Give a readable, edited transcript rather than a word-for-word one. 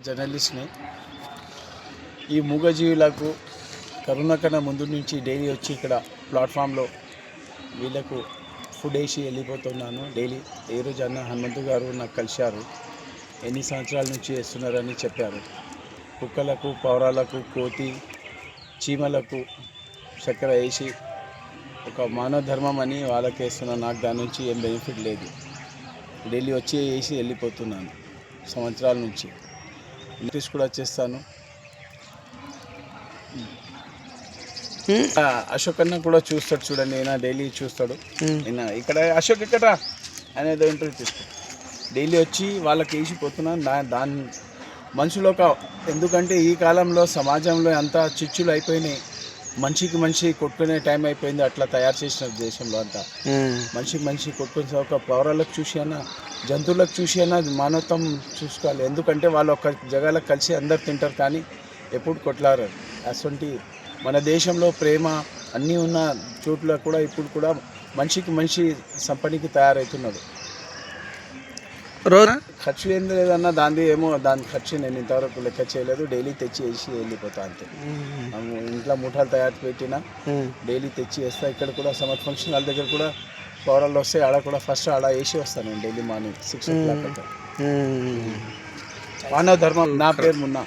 జర్నలిస్ట్ని. ఈ మూగజీవులకు కరోనా కన్నా ముందు నుంచి డైలీ వచ్చి ఇక్కడ ప్లాట్ఫామ్లో వీళ్ళకు ఫుడ్ వేసి వెళ్ళిపోతున్నాను డైలీ. ఏ రోజు అన్న హనుమంతు గారు నాకు కలిశారు, ఎన్ని సంవత్సరాల నుంచి వేస్తున్నారని చెప్పారు. కుక్కలకు, పౌరాలకు, కోతి, చీమలకు చక్కెర వేసి ఒక మానవ ధర్మం అని వాళ్ళకి వేస్తున్నాను. నాకు దాని నుంచి ఏం బెనిఫిట్ లేదు. డైలీ వచ్చి వేసి వెళ్ళిపోతున్నాను సంవత్సరాల నుంచి. ఇంట్రెస్ట్ కూడా చేస్తాను. అశోక్ అన్న కూడా చూస్తాడు, చూడండి, ఈయన డైలీ చూస్తాడు. ఈయన ఇక్కడ అశోక్ ఇక్కడ అనేది ఇంటర్వ్యూ తీసుకో. డైలీ వచ్చి వాళ్ళకి వేసిపోతున్నాను. దాని మనుషులు ఎందుకంటే ఈ కాలంలో సమాజంలో అంతా చిచ్చులు అయిపోయినాయి. మనిషికి మనిషి కొట్టుకునే టైం అయిపోయింది. అట్లా తయారు చేసిన దేశంలో అంతా మనిషికి మనిషి కొట్టుకుని ఒక పౌరాలకు చూసి అన్న, జంతువులకు చూసి అన్న మానవత్వం చూసుకోవాలి. ఎందుకంటే వాళ్ళు ఒక జగాలకు కలిసి అందరు తింటారు, కానీ ఎప్పుడు కొట్లారు. అటువంటి మన దేశంలో ప్రేమ అన్నీ ఉన్న చోట్ల కూడా ఇప్పుడు కూడా మనిషికి మనిషి సంపనికి తయారవుతున్నాడు. ఖర్చు ఏం లేదన్నా, దాని ఖర్చు నేను ఇంతవరకు లెక్క చేయలేదు. డైలీ తెచ్చి వేసి వెళ్ళిపోతా అంతే. ఇంట్లో ముఠాలు తయారు పెట్టినా డైలీ తెచ్చి వేస్తా. ఇక్కడ కూడా సమర్ ఫంక్షన్ వాళ్ళ దగ్గర కూడా పౌరాలు వస్తే ఆడ కూడా ఫస్ట్ ఆడ వేసి వస్తాను నేను డైలీ మార్నింగ్ 6 o'clock. మానవ ధర్మం. నా పేరు మున్నా.